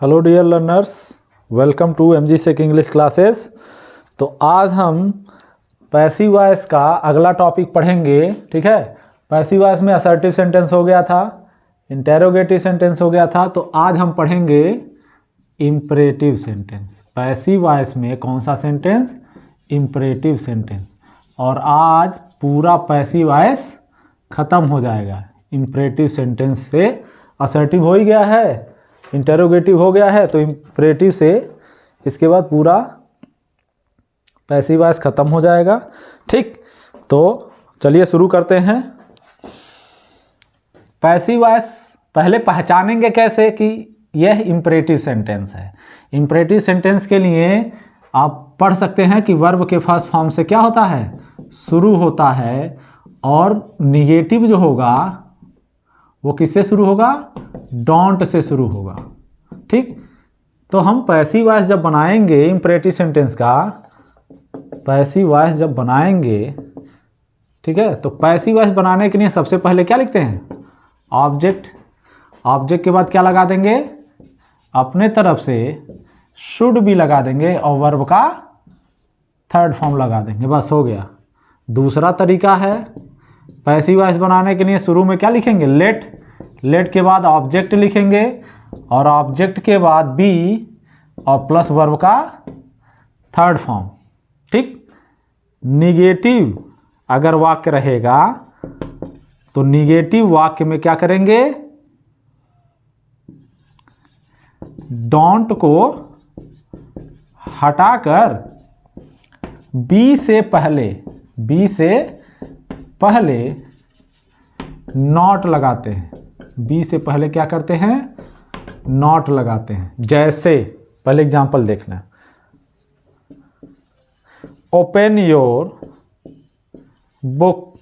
Hello dear learners, welcome to MG sec English classes. तो आज हम पैसिव वॉइस का अगला टॉपिक पढ़ेंगे। ठीक है, पैसिव वॉइस में असर्टिव सेंटेंस हो गया था, इंटेरोगेटिव सेंटेंस हो गया था। तो आज हम पढ़ेंगे इम्परेटिव सेंटेंस। पैसिव वॉइस में कौन सा सेंटेंस? Imperative sentence. और आज पूरा पैसिव वॉइस खत्म हो जाएगा। इम्परेटिव सेंटेंस से असर्टिव हो ही गया है, इंटेरोगेटिव हो गया है, तो इम्परेटिव से इसके बाद पूरा पैसिव वॉइस खत्म हो जाएगा। ठीक, तो चलिए शुरू करते हैं। पैसिव वॉइस पहले पहचानेंगे कैसे कि यह इम्परेटिव सेंटेंस है। इम्परेटिव सेंटेंस के लिए आप पढ़ सकते हैं कि वर्ब के फर्स्ट फॉर्म से क्या होता है? शुरू होता है, और निगेटिव जो होगा वो किससे शुरू होगा? डोंट से शुरू होगा। ठीक, तो हम पैसिव वॉइस जब बनाएंगे इम्परेटिव सेंटेंस का, पैसिव वॉइस जब बनाएंगे, ठीक है, तो पैसिव वॉइस बनाने के लिए सबसे पहले क्या लिखते हैं? ऑब्जेक्ट। ऑब्जेक्ट के बाद क्या लगा देंगे? अपने तरफ से शुड भी लगा देंगे और वर्ब का थर्ड फॉर्म लगा देंगे, बस हो गया। दूसरा तरीका है पैसिव वॉइस बनाने के लिए, शुरू में क्या लिखेंगे? लेट। लेट के बाद ऑब्जेक्ट लिखेंगे, और ऑब्जेक्ट के बाद बी और प्लस वर्ब का थर्ड फॉर्म। ठीक, निगेटिव अगर वाक्य रहेगा तो निगेटिव वाक्य में क्या करेंगे? डोंट को हटाकर बी से पहले नॉट लगाते हैं। बी से पहले क्या करते हैं? नॉट लगाते हैं। जैसे पहले एग्जांपल देखना, ओपन योर बुक।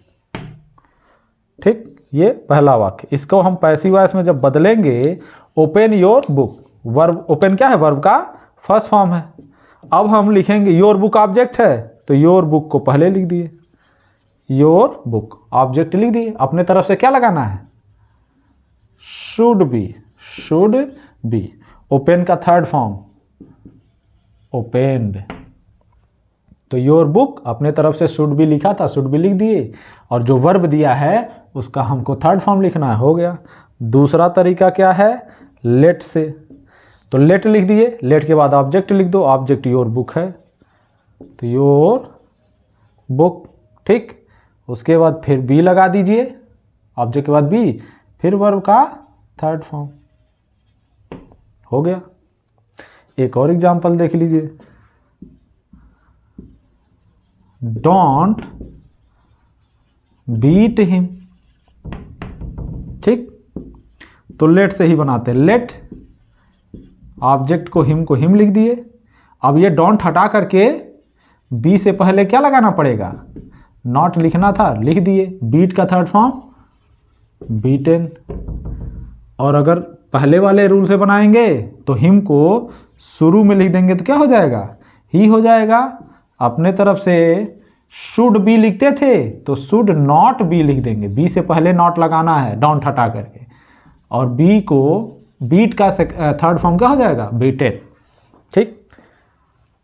ठीक, ये पहला वाक्य। इसको हम पैसिव वॉइस में जब बदलेंगे, open your book, verb open क्या है? वर्ब का फर्स्ट फॉर्म है। अब हम लिखेंगे योर बुक ऑब्जेक्ट है, तो योर बुक को पहले लिख दिए, योर बुक ऑब्जेक्ट लिख दिए। अपने तरफ से क्या लगाना है? Should be. ओपन का थर्ड फॉर्म ओपेन्ड, तो योर बुक अपने तरफ से शुड बी लिखा था, शुड बी लिख दिए, और जो वर्ब दिया है उसका हमको थर्ड फॉर्म लिखना है, हो गया। दूसरा तरीका क्या है? लेट से। तो लेट लिख दिए, लेट के बाद ऑब्जेक्ट लिख दो, ऑब्जेक्ट योर बुक है, तो योर बुक। ठीक, उसके बाद फिर बी लगा दीजिए, ऑब्जेक्ट के बाद बी, फिर वर्ब का थर्ड फॉर्म, हो गया। एक और एग्जांपल देख लीजिए, डोंट बीट हिम। ठीक, तो लेट से ही बनाते हैं। लेट, ऑब्जेक्ट को हिम लिख दिए। अब ये डोंट हटा करके बी से पहले क्या लगाना पड़ेगा? नॉट लिखना था, लिख दिए। बीट का थर्ड फॉर्म बीटन। और अगर पहले वाले रूल से बनाएंगे तो हिम को शुरू में लिख देंगे तो क्या हो जाएगा? ही हो जाएगा। अपने तरफ से शुड बी लिखते थे तो शुड नॉट बी लिख देंगे, बी से पहले नॉट लगाना है डोंट हटा करके, और बी को बीट का थर्ड फॉर्म क्या हो जाएगा? बीटेन। ठीक,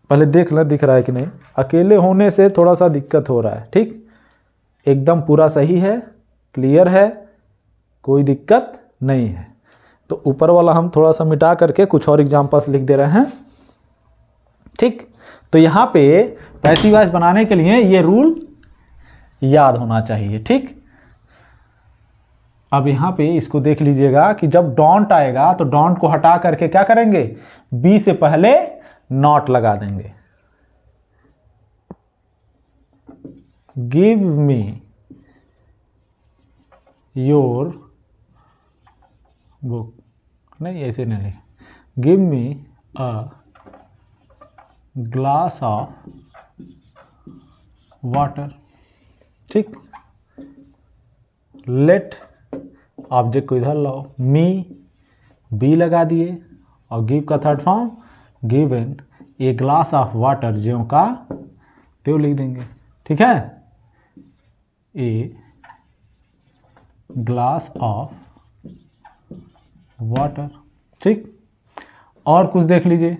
पहले देख लो दिख रहा है कि नहीं। अकेले होने से थोड़ा सा दिक्कत हो रहा है। ठीक, एकदम पूरा सही है, क्लियर है, कोई दिक्कत नहीं है। तो ऊपर वाला हम थोड़ा सा मिटा करके कुछ और एग्जांपल्स लिख दे रहे हैं। ठीक, तो यहाँ पे पैसिव वॉइस बनाने के लिए ये रूल याद होना चाहिए। ठीक, अब यहाँ पे इसको देख लीजिएगा कि जब डोंट आएगा तो डोंट को हटा करके क्या करेंगे? बी से पहले नॉट लगा देंगे। गिव मी योर बुक, नहीं ऐसे नहीं, give me a glass of water. ठीक, लेट, ऑब्जेक्ट को इधर लाओ, मी बी लगा दिए, और गिव का third form given a glass of water, ज्यों का त्यों लिख देंगे। ठीक है, ए ग्लास ऑफ वाटर। ठीक, और कुछ देख लीजिए,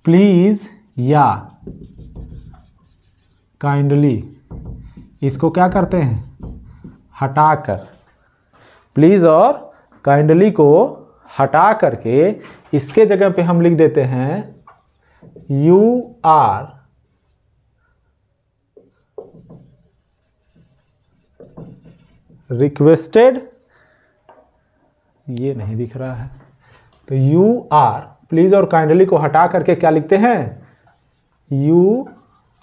प्लीज या काइंडली, इसको क्या करते हैं, हटाकर, प्लीज और काइंडली को हटा करके इसके जगह पे हम लिख देते हैं यू आर रिक्वेस्टेड, ये नहीं दिख रहा है, तो यू आर, प्लीज और काइंडली को हटा करके क्या लिखते हैं, यू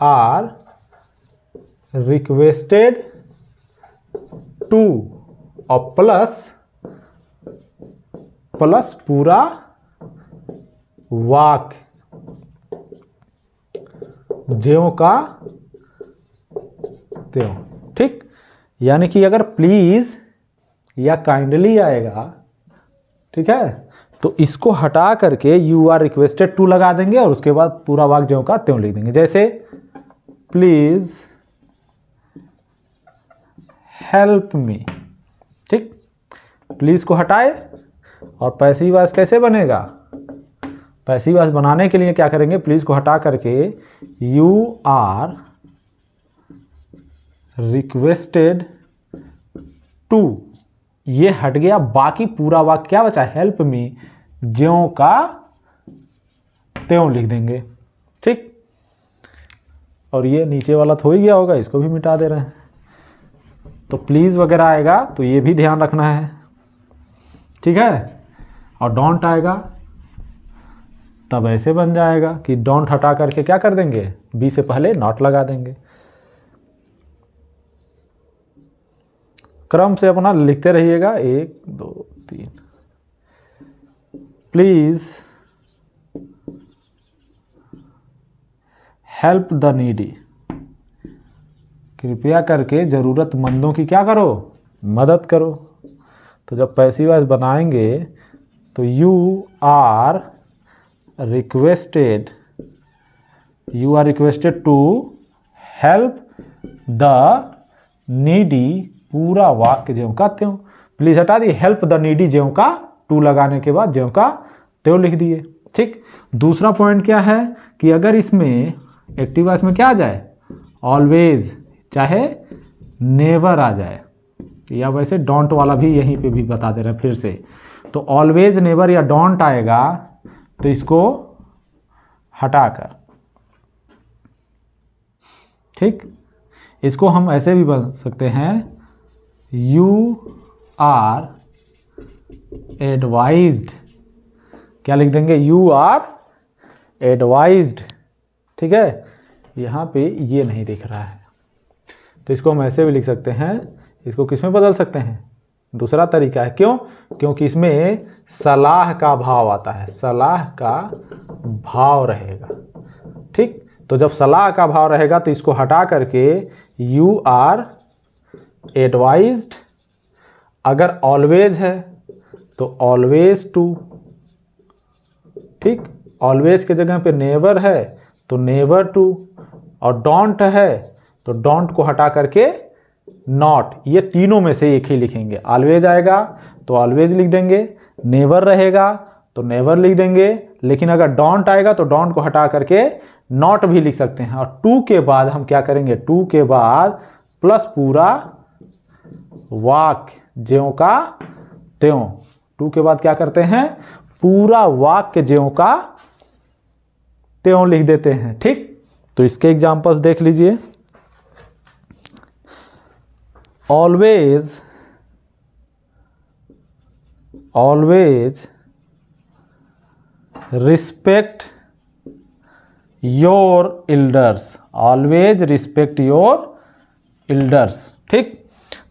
आर रिक्वेस्टेड टू, और प्लस पूरा वाक्य ज्यों का त्यों। ठीक, यानी कि अगर प्लीज या काइंडली आएगा, ठीक है, तो इसको हटा करके यू आर रिक्वेस्टेड टू लगा देंगे और उसके बाद पूरा वाक्य ज्यों का त्यों लिख देंगे। जैसे प्लीज हेल्प मी, ठीक, प्लीज को हटाए और पैसिव वॉइस कैसे बनेगा, पैसिव वॉइस बनाने के लिए क्या करेंगे, प्लीज को हटा करके यू आर रिक्वेस्टेड टू, ये हट गया, बाकी पूरा वाक्य क्या बचा, हेल्प मी ज्यों का त्यों लिख देंगे। ठीक, और ये नीचे वाला तो हो ही गया होगा, इसको भी मिटा दे रहे हैं। तो प्लीज वगैरह आएगा तो ये भी ध्यान रखना है, ठीक है, और डोंट आएगा तब ऐसे बन जाएगा कि डोंट हटा करके क्या कर देंगे, बी से पहले नॉट लगा देंगे। क्रम से अपना लिखते रहिएगा, 1 2 3। प्लीज हेल्प द नीडी, कृपया करके जरूरतमंदों की क्या करो, मदद करो। तो जब पैसिव वॉइस बनाएंगे तो you are requested to help the needy, पूरा वाक्य ज्यों का त्यों। प्लीज हटा दिए, हेल्प द नीडी ज्यों का टू लगाने के बाद ज्यों का त्यों लिख दिए। ठीक, दूसरा पॉइंट क्या है कि अगर इसमें एक्टिव वॉइस में क्या आ जाए, ऑलवेज चाहे नेवर आ जाए, या वैसे डोंट वाला भी यहीं पे भी बता दे रहे हैं फिर से, तो ऑलवेज, नेवर या डोंट आएगा तो इसको हटाकर, ठीक, इसको हम ऐसे भी बन सकते हैं, यू आर एडवाइज्ड, क्या लिख देंगे, यू आर एडवाइज्ड। ठीक है, यहाँ पे ये नहीं दिख रहा है तो इसको हम ऐसे भी लिख सकते हैं, इसको किस में बदल सकते हैं, दूसरा तरीका है। क्यों, क्योंकि इसमें सलाह का भाव आता है, सलाह का भाव रहेगा। ठीक, तो जब सलाह का भाव रहेगा तो इसको हटा करके यू आर एडवाइज्ड, अगर ऑलवेज है तो ऑलवेज टू, ठीक, ऑलवेज के जगह पे नेवर है तो नेवर टू, और डोंट है तो डोंट को हटा करके नॉट, ये तीनों में से एक ही लिखेंगे। ऑलवेज आएगा तो ऑलवेज लिख देंगे, नेवर रहेगा तो नेवर लिख देंगे, लेकिन अगर डोंट आएगा तो डोंट को हटा करके नॉट भी लिख सकते हैं। और टू के बाद हम क्या करेंगे, टू के बाद प्लस पूरा वाक्य ज्यों का त्यों, टू के बाद क्या करते हैं, पूरा वाक्य ज्यों का त्यों लिख देते हैं। ठीक, तो इसके एग्जांपल्स देख लीजिए, always respect your elders, always respect your elders. ठीक,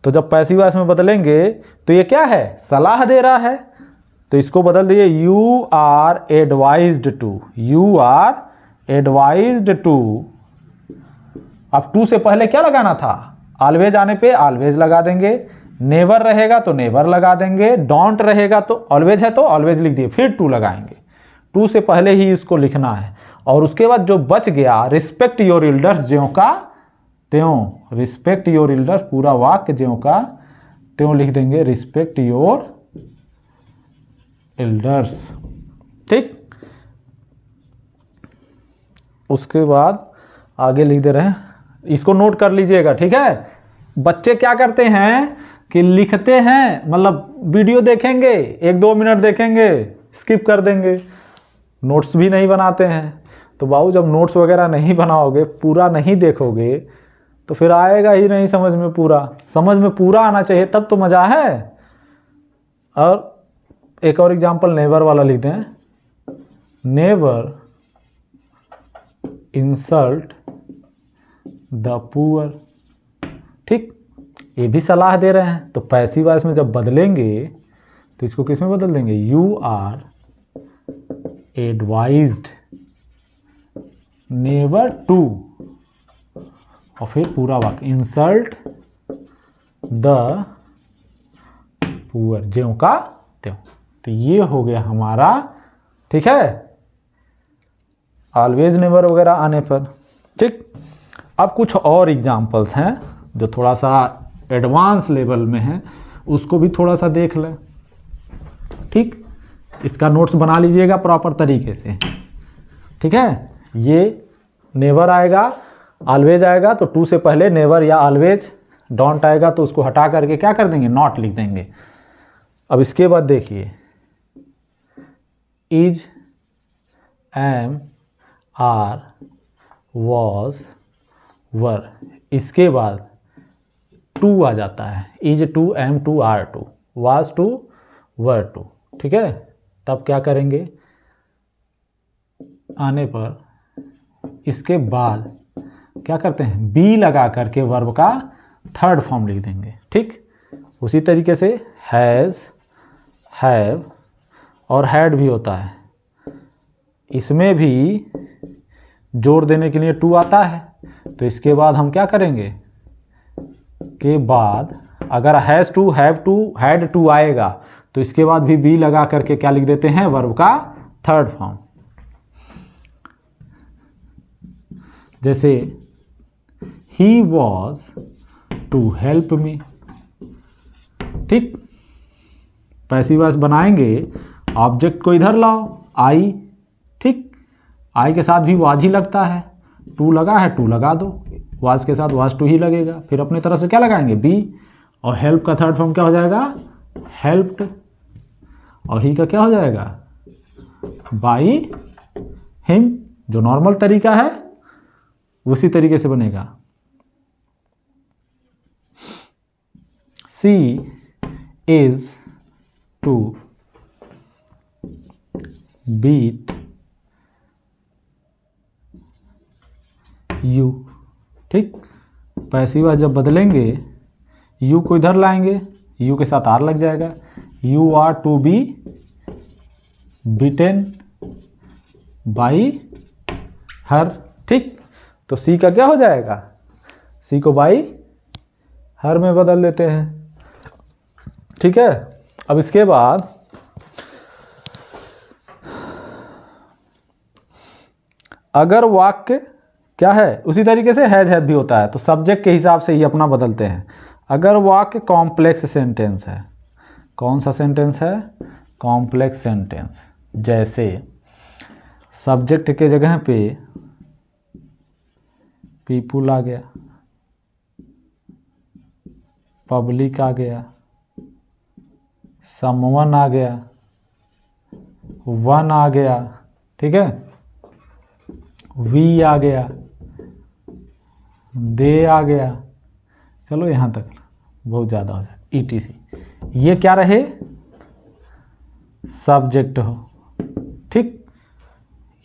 तो जब पैसिव वॉइस में बदलेंगे तो ये क्या है, सलाह दे रहा है, तो इसको बदल दिए you are advised to, you are advised to. अब टू से पहले क्या लगाना था, ऑलवेज आने पे ऑलवेज लगा देंगे, नेवर रहेगा तो नेवर लगा देंगे, डोंट रहेगा तो ऑलवेज है तो ऑलवेज लिख दिए, फिर टू लगाएंगे, टू से पहले ही इसको लिखना है। और उसके बाद जो बच गया, रिस्पेक्ट योर एल्डर्स ज्यों का त्यों, रिस्पेक्ट योर एल्डर्स पूरा वाक्य ज्यों का त्यों लिख देंगे, रिस्पेक्ट योर एल्डर्स। ठीक। उसके बाद आगे लिख दे रहे हैं, इसको नोट कर लीजिएगा, ठीक है। बच्चे क्या करते हैं कि लिखते हैं, मतलब वीडियो देखेंगे 1-2 मिनट देखेंगे, स्किप कर देंगे, नोट्स भी नहीं बनाते हैं। तो बाबू जब नोट्स वगैरह नहीं बनाओगे, पूरा नहीं देखोगे, तो फिर आएगा ही नहीं समझ में पूरा। समझ में पूरा आना चाहिए, तब तो मज़ा है। और एक और एग्जाम्पल नेवर वाला लिखते हैं, नेवर इंसल्ट द पुअर। ठीक, ये भी सलाह दे रहे हैं। तो पैसिव वॉइस में जब बदलेंगे तो इसको किस में बदल देंगे, you are advised never to, और फिर पूरा वाक्य, इंसल्ट द पुअर, ज्यों का त्यों। तो ये हो गया हमारा, ठीक है, ऑलवेज नेवर वगैरह आने पर। ठीक, अब कुछ और एग्जाम्पल्स हैं जो थोड़ा सा एडवांस लेवल में है, उसको भी थोड़ा सा देख लें। ठीक, इसका नोट्स बना लीजिएगा प्रॉपर तरीके से, ठीक है। ये नेवर आएगा, ऑलवेज आएगा, तो टू से पहले नेवर या ऑलवेज, डोंट आएगा तो उसको हटा करके क्या कर देंगे, नॉट लिख देंगे। अब इसके बाद देखिए, is, am, are, was, were, इसके बाद टू आ जाता है, is to, am to, are to, was to, were to, ठीक है। तब क्या करेंगे, आने पर इसके बाद क्या करते हैं, बी लगा करके वर्ब का थर्ड फॉर्म लिख देंगे। ठीक, उसी तरीके से हैज़, हैव और हैड भी होता है, इसमें भी जोड़ देने के लिए टू आता है। तो इसके बाद हम क्या करेंगे, के बाद अगर has to, have to, had to आएगा तो इसके बाद भी बी लगा करके क्या लिख देते हैं, वर्ब का थर्ड फॉर्म। जैसे ही वॉज टू हेल्प मी। ठीक, पैसिव वॉइस बनाएंगे, ऑब्जेक्ट को इधर लाओ, आई। ठीक, आई के साथ भी वाज ही लगता है, टू लगा है टू लगा दो, वाज के साथ वाज टू ही लगेगा। फिर अपने तरफ से क्या लगाएंगे, बी, और हेल्प का थर्ड फॉर्म क्या हो जाएगा, हेल्प्ड, और ही का क्या हो जाएगा, बाई हिम। जो नॉर्मल तरीका है उसी तरीके से बनेगा। सी इज टू बीट यू। ठीक, पैसिव वॉइस जब बदलेंगे, यू को इधर लाएंगे, यू के साथ आर लग जाएगा, you are to be beaten by her. ठीक, तो सी का क्या हो जाएगा, सी को बाई हर में बदल देते हैं। ठीक है, अब इसके बाद अगर वाक्य क्या है, उसी तरीके से हैज, हैव भी होता है, तो सब्जेक्ट के हिसाब से ही अपना बदलते हैं। अगर वाक्य कॉम्प्लेक्स सेंटेंस है, कौन सा सेंटेंस है, कॉम्प्लेक्स सेंटेंस, जैसे सब्जेक्ट के जगह पे पीपुल आ गया, पब्लिक आ गया, समवन आ गया, वन आ गया, ठीक है, वी आ गया, दे आ गया, चलो यहाँ तक बहुत ज़्यादा हो जाए, ETC, ये क्या रहे, सब्जेक्ट हो। ठीक,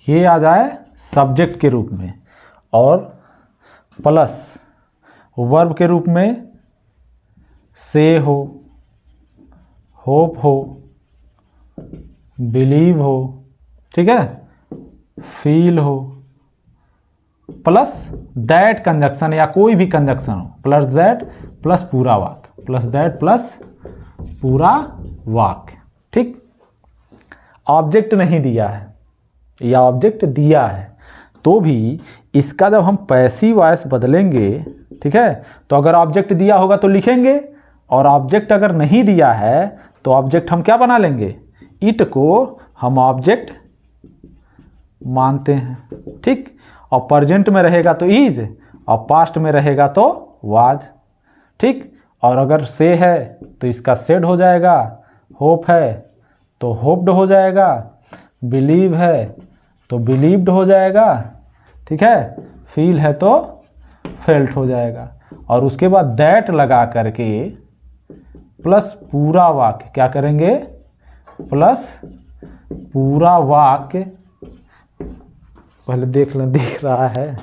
ये आ जाए सब्जेक्ट के रूप में, और प्लस वर्ब के रूप में से हो, होप हो, बिलीव हो, ठीक है, फील हो, प्लस दैट कंजक्शन या कोई भी कंजक्शन हो, प्लस दैट प्लस पूरा वाक्य, प्लस दैट प्लस पूरा वाक्य। ठीक, ऑब्जेक्ट नहीं दिया है या ऑब्जेक्ट दिया है तो भी इसका जब हम पैसिव वॉइस बदलेंगे, ठीक है, तो अगर ऑब्जेक्ट दिया होगा तो लिखेंगे, और ऑब्जेक्ट अगर नहीं दिया है तो ऑब्जेक्ट हम क्या बना लेंगे, इट को हम ऑब्जेक्ट मानते हैं, ठीक। और प्रेजेंट में रहेगा तो इज, और पास्ट में रहेगा तो वाज, ठीक। और अगर से है तो इसका सेड हो जाएगा, होप है तो होप्ड हो जाएगा, बिलीव है तो बिलीव्ड हो जाएगा, ठीक है। फील है तो फेल्ट हो जाएगा। और उसके बाद दैट लगा करके प्लस पूरा वाक्य क्या करेंगे, प्लस पूरा वाक्य, पहले देख लें, दिख रहा है,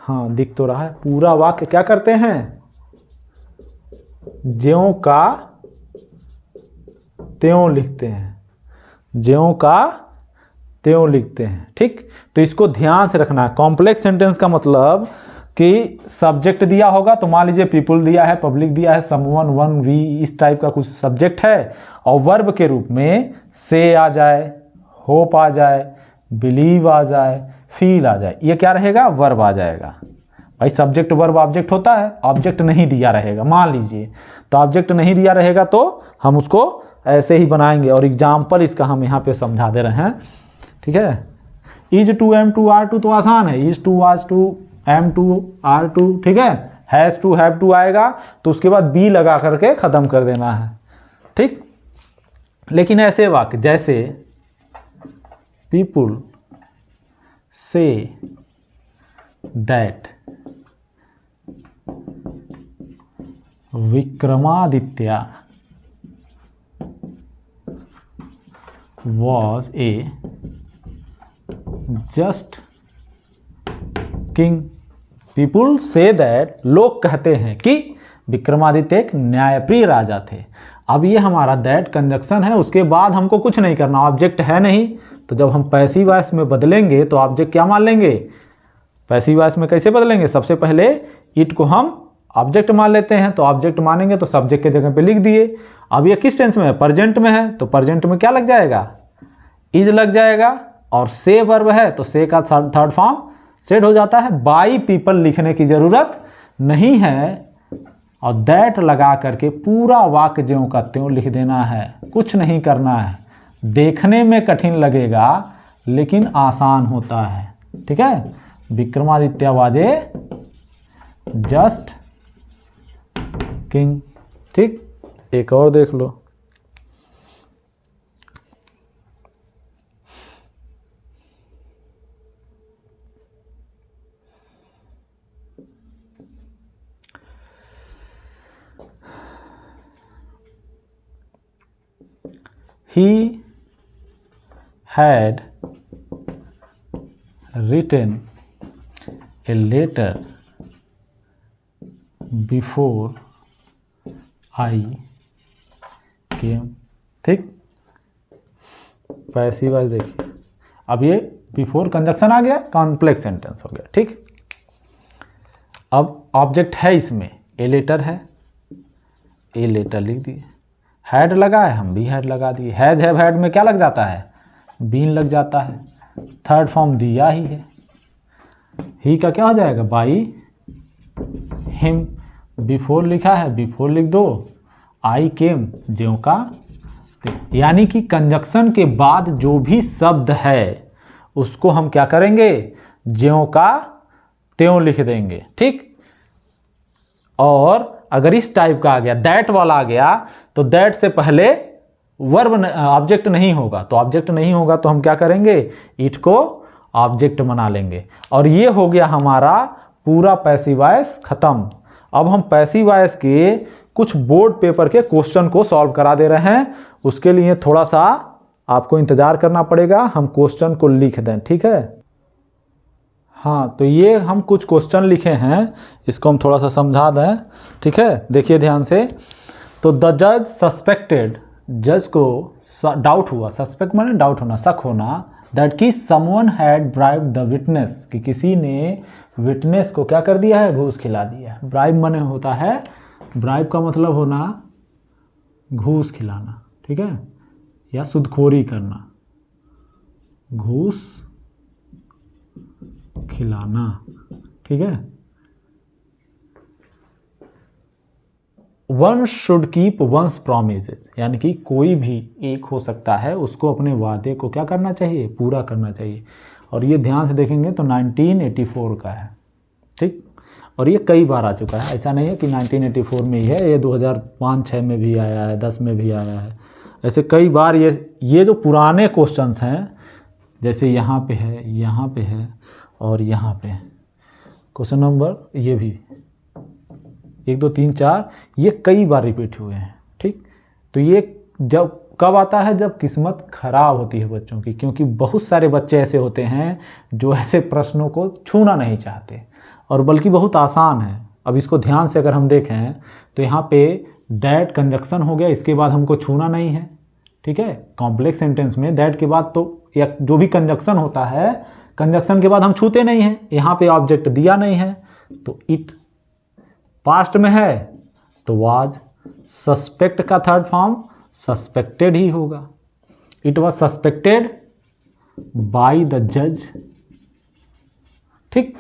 हाँ दिख तो रहा है। पूरा वाक्य क्या करते हैं, ज्यों का त्यों लिखते हैं, ज्यों का त्यों लिखते हैं, ठीक। तो इसको ध्यान से रखना है। कॉम्प्लेक्स सेंटेंस का मतलब कि सब्जेक्ट दिया होगा, तो मान लीजिए पीपुल दिया है, पब्लिक दिया है, समवन, वन, वी, इस टाइप का कुछ सब्जेक्ट है, और वर्ब के रूप में से आ जाए, होप आ जाए, बिलीव आ जाए, फील आ जाए, ये क्या रहेगा, वर्ब आ जाएगा। भाई सब्जेक्ट वर्ब ऑब्जेक्ट होता है, ऑब्जेक्ट नहीं दिया रहेगा मान लीजिए, तो ऑब्जेक्ट नहीं दिया रहेगा तो हम उसको ऐसे ही बनाएंगे। और एग्जाम्पल इसका हम यहाँ पे समझा दे रहे हैं, ठीक है। Is to, am to, are to तो आसान है, is to, was to, am to, are to, ठीक है। हैज टू, हैव टू आएगा तो उसके बाद बी लगा करके खत्म कर देना है, ठीक। लेकिन ऐसे वाक्य जैसे people say that Vikramaditya was a just king। People say that, लोग कहते हैं कि विक्रमादित्य एक न्यायप्रिय राजा थे। अब ये हमारा दैट कंजक्शन है, उसके बाद हमको कुछ नहीं करना, ऑब्जेक्ट है नहीं, तो जब हम पैसिव वॉइस में बदलेंगे तो ऑब्जेक्ट क्या मान लेंगे, पैसिव वॉइस में कैसे बदलेंगे, सबसे पहले इट को हम ऑब्जेक्ट मान लेते हैं, तो ऑब्जेक्ट मानेंगे तो सब्जेक्ट के जगह पे लिख दिए। अब ये किस टेंस में है, प्रेजेंट में है, तो प्रेजेंट में क्या लग जाएगा, इज लग जाएगा। और से वर्ब है तो से का थर्ड फॉर्म सेड हो जाता है। बाई पीपल लिखने की जरूरत नहीं है, और दैट लगा करके पूरा वाक्य ज्यों का त्यों लिख देना है, कुछ नहीं करना है। देखने में कठिन लगेगा लेकिन आसान होता है, ठीक है। विक्रमादित्य वाजे जस्ट किंग, ठीक। एक और देख लो, he had written a letter before I came, ठीक। पैसिव वॉइस देखिए, अब ये बिफोर कंजक्शन आ गया, कॉम्प्लेक्स सेंटेंस हो गया, ठीक। अब ऑब्जेक्ट है इसमें, ए लेटर है, ए लेटर लिख दिए, हैड लगा है, हम भी हैड लगा दिए। हैज, हैव, हैड में क्या लग जाता है, बीन लग जाता है, थर्ड फॉर्म दिया ही है। ही का क्या हो जाएगा, बाई हिम, बिफोर लिखा है, बिफोर लिख दो, आई केम, ज्यों का। यानी कि कंजक्शन के बाद जो भी शब्द है उसको हम क्या करेंगे, ज्यों का त्यों लिख देंगे, ठीक। और अगर इस टाइप का आ गया, दैट वाला आ गया, तो दैट से पहले वर्ब ऑब्जेक्ट नहीं होगा, तो ऑब्जेक्ट नहीं होगा तो हम क्या करेंगे, इट को ऑब्जेक्ट बना लेंगे। और ये हो गया हमारा पूरा पैसिव वॉइस खत्म। अब हम पैसिव वॉइस के कुछ बोर्ड पेपर के क्वेश्चन को सॉल्व करा दे रहे हैं, उसके लिए थोड़ा सा आपको इंतजार करना पड़ेगा, हम क्वेश्चन को लिख दें, ठीक है। हाँ, तो ये हम कुछ क्वेश्चन लिखे हैं, इसको हम थोड़ा सा समझा दें, ठीक है। देखिए ध्यान से। तो द जज सस्पेक्टेड, जज को डाउट हुआ, सस्पेक्ट माने डाउट होना, शक होना, दैट कि someone had bribe the witness, कि किसी ने विटनेस को क्या कर दिया है, घूस खिला दिया है। ब्राइब माने होता है, ब्राइब का मतलब होना घूस खिलाना, ठीक है, या सुदखोरी करना, घूस खिलाना, ठीक है। One should keep once promises, यानी कि कोई भी एक हो सकता है, उसको अपने वादे को क्या करना चाहिए, पूरा करना चाहिए। और ये ध्यान से देखेंगे तो 1984 का है, ठीक। और ये कई बार आ चुका है, ऐसा नहीं है कि 1984 में ही है, ये 2005-6 में भी आया है, 10 में भी आया है, ऐसे कई बार ये जो पुराने क्वेश्चंस हैं, जैसे यहाँ पे है, यहाँ पे है और यहाँ पे क्वेश्चन नंबर ये भी 1 2 3 4, ये कई बार रिपीट हुए हैं, ठीक। तो ये जब कब आता है, जब किस्मत खराब होती है बच्चों की, क्योंकि बहुत सारे बच्चे ऐसे होते हैं जो ऐसे प्रश्नों को छूना नहीं चाहते, और बल्कि बहुत आसान है। अब इसको ध्यान से अगर हम देखें तो यहाँ पे दैट कंजक्शन हो गया, इसके बाद हमको छूना नहीं है, ठीक है। कॉम्प्लेक्स सेंटेंस में दैट के बाद तो या जो भी कंजक्शन होता है, कंजक्शन के बाद हम छूते नहीं हैं। यहाँ पे ऑब्जेक्ट दिया नहीं है, तो इट पास्ट में है तो वाज, सस्पेक्ट का थर्ड फॉर्म सस्पेक्टेड ही होगा। It was suspected by the जज, ठीक।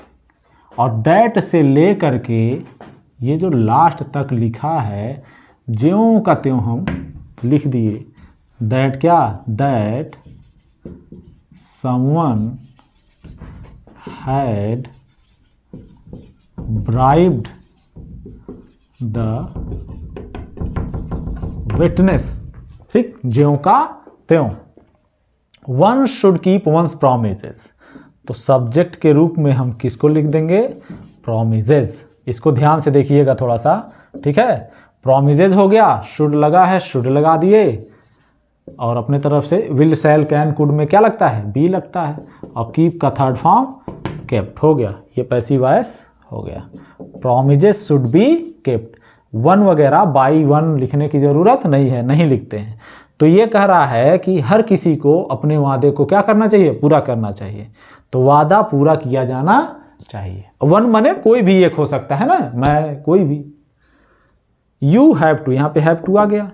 और दैट से ले करके ये जो लास्ट तक लिखा है, ज्यों का त्यों हम लिख दिए। दैट क्या, that someone had bribed the witness, ठीक, ज्यों का त्यों। One should keep once promises, तो सब्जेक्ट के रूप में हम किसको लिख देंगे, प्रोमिसेस। इसको ध्यान से देखिएगा थोड़ा सा, ठीक है। प्रोमिसेस हो गया, शुड लगा है, शुड लगा दिए, और अपने तरफ से विल शैल कैन कुड में क्या लगता है, बी लगता है, और कीप का थर्ड फॉर्म केप्ट हो गया, ये पैसिव वॉइस हो गया। Promises should be kept, one वगैरह बाई वन लिखने की जरूरत नहीं है, नहीं लिखते हैं। तो ये कह रहा है कि हर किसी को अपने वादे को क्या करना चाहिए, पूरा करना चाहिए। तो वादा पूरा किया जाना चाहिए। वन माने कोई भी एक हो सकता है ना, मैं कोई भी। यू हैव टू, यहाँ पे हैव टू आ गया।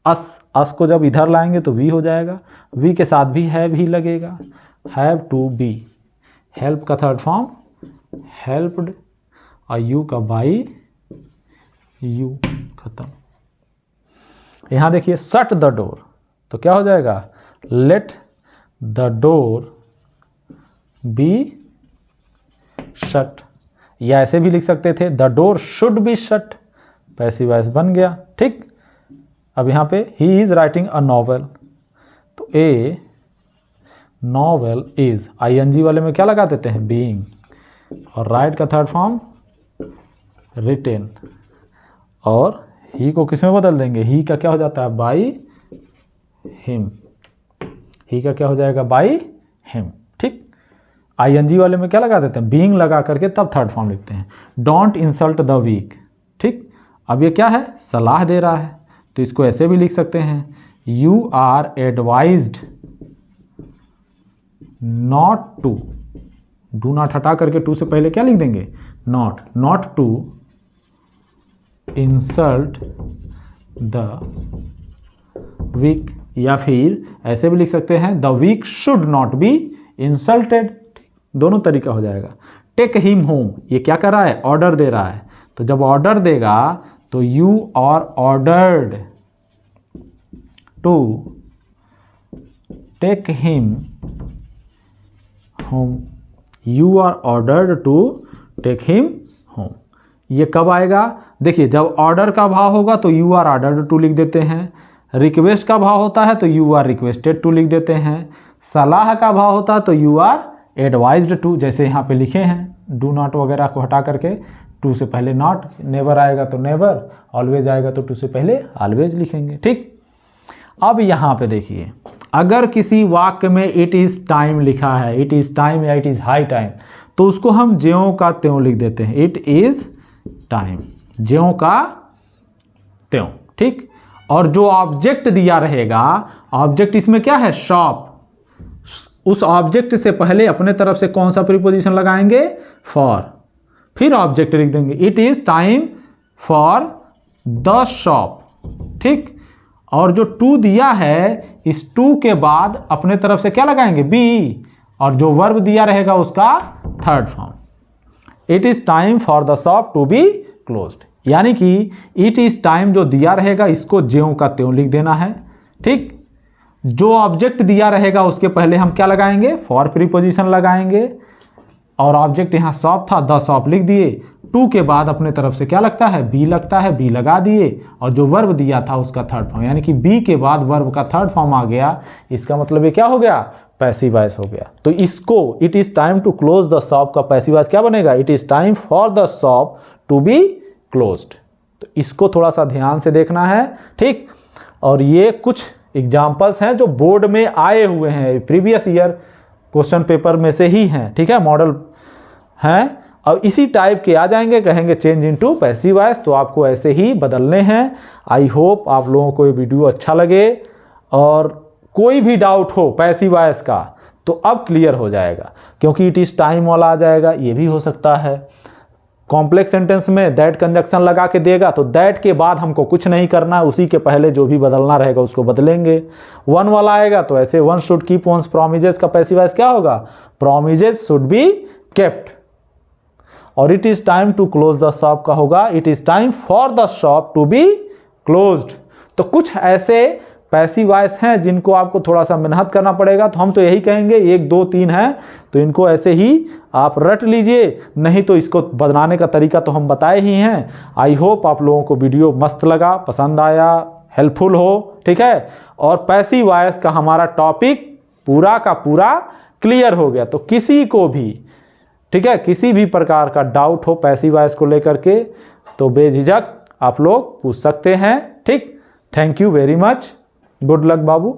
अस को जब इधर लाएंगे तो वी हो जाएगा, वी के साथ भी हैव ही लगेगा। हैव टू बी, हेल्प का थर्ड फॉर्म हेल्प्ड, और यू का बाई यू, खत्म। यहां देखिए शट द डोर, तो क्या हो जाएगा, let the door be shut, या ऐसे भी लिख सकते थे the door should be shut, passive voice बन गया, ठीक। अब यहाँ पे he is writing a novel, तो ए नॉवेल इज, आईएनजी वाले में क्या लगा देते हैं, बीइंग, और राइट का थर्ड फॉर्म रिटेन, और ही को किस में बदल देंगे, ही का क्या हो जाता है, बाई हिम, ही का क्या हो जाएगा, बाई हिम, ठीक। आईएनजी वाले में क्या लगा देते हैं, बीइंग लगा करके तब थर्ड फॉर्म लिखते हैं। डोंट इंसल्ट द वीक, ठीक। अब ये क्या है, सलाह दे रहा है, तो इसको ऐसे भी लिख सकते हैं, you are advised not to, do not हटा करके टू से पहले क्या लिख देंगे, not, not to insult the weak, या फिर ऐसे भी लिख सकते हैं the weak should not be insulted, दोनों तरीका हो जाएगा। टेक हिम होम, ये क्या कर रहा है, ऑर्डर दे रहा है, तो जब ऑर्डर देगा तो you are ordered to take him home, you are ordered to take him home. ये कब आएगा, देखिए जब ऑर्डर का भाव होगा तो यू आर ऑर्डर्ड टू लिख देते हैं, रिक्वेस्ट का भाव होता है तो यू आर रिक्वेस्टेड टू लिख देते हैं, सलाह का भाव होता है तो यू आर एडवाइज्ड टू, जैसे यहाँ पे लिखे हैं, डू नॉट वगैरह को हटा करके टू से पहले नॉट, नेवर आएगा तो नेवर, ऑलवेज आएगा तो टू से पहले ऑलवेज लिखेंगे, ठीक। अब यहाँ पे देखिए, अगर किसी वाक्य में इट इज़ टाइम लिखा है, इट इज़ टाइम या इट इज़ हाई टाइम, तो उसको हम ज्यों का त्यों लिख देते हैं, इट इज़ टाइम, ज्यों का त्यों, ठीक। और जो ऑब्जेक्ट दिया रहेगा, ऑब्जेक्ट इसमें क्या है, शॉप, उस ऑब्जेक्ट से पहले अपने तरफ से कौन सा प्रीपोजिशन लगाएंगे, फॉर, फिर ऑब्जेक्ट लिख देंगे, it is time for the shop, ठीक। और जो टू दिया है, इस टू के बाद अपने तरफ से क्या लगाएंगे, बी, और जो वर्ब दिया रहेगा उसका third form, it is time for the shop to be closed. यानी कि इट इज टाइम जो दिया रहेगा इसको ज्यों का त्यों लिख देना है। ठीक, जो ऑब्जेक्ट दिया रहेगा उसके पहले हम क्या लगाएंगे, फॉर प्रीपोजिशन लगाएंगे, और ऑब्जेक्ट यहाँ शॉप था, द शॉप लिख दिए। टू के बाद अपने तरफ से क्या लगता है, बी लगता है, बी लगा दिए, और जो वर्ब दिया था उसका थर्ड फॉर्म, यानी कि बी के बाद वर्ब का थर्ड फॉर्म आ गया। इसका मतलब ये क्या हो गया, पैसिव वॉइस हो गया। तो इसको it is time to close the shop का पैसिव वॉइस क्या बनेगा, it is time for the shop to be closed. तो इसको थोड़ा सा ध्यान से देखना है। ठीक, और ये कुछ एग्जाम्पल्स हैं जो बोर्ड में आए हुए हैं, प्रीवियस ईयर क्वेश्चन पेपर में से ही हैं। ठीक है, मॉडल हैं, और इसी टाइप के आ जाएंगे, कहेंगे चेंज इनटू पैसिव वॉइस, तो आपको ऐसे ही बदलने हैं। आई होप आप लोगों को ये वीडियो अच्छा लगे, और कोई भी डाउट हो पैसिव वॉइस का तो अब क्लियर हो जाएगा, क्योंकि इट इज टाइम वाला आ जाएगा, ये भी हो सकता है। कॉम्प्लेक्स सेंटेंस में दैट कंजक्शन लगा के देगा, तो दैट के बाद हमको कुछ नहीं करना है, उसी के पहले जो भी बदलना रहेगा उसको बदलेंगे। वन वाला आएगा तो ऐसे one should keep one's promises का पैसिव वॉइस क्या होगा, प्रोमिजेस शुड बी केप्ट। और it is time to close the shop का होगा, it is time for the shop to be closed. तो कुछ ऐसे पैसिव वॉइस हैं जिनको आपको थोड़ा सा मेहनत करना पड़ेगा, तो हम तो यही कहेंगे 1 2 3 है, तो इनको ऐसे ही आप रट लीजिए, नहीं तो इसको बनाने का तरीका तो हम बताए ही हैं। आई होप आप लोगों को वीडियो मस्त लगा, पसंद आया, हेल्पफुल हो। ठीक है, और पैसिव वॉइस का हमारा टॉपिक पूरा का पूरा क्लियर हो गया। तो किसी को भी, ठीक है, किसी भी प्रकार का डाउट हो पैसिव वॉइस को लेकर के तो बेझिझक आप लोग पूछ सकते हैं। ठीक, thank you very much, good luck Babu.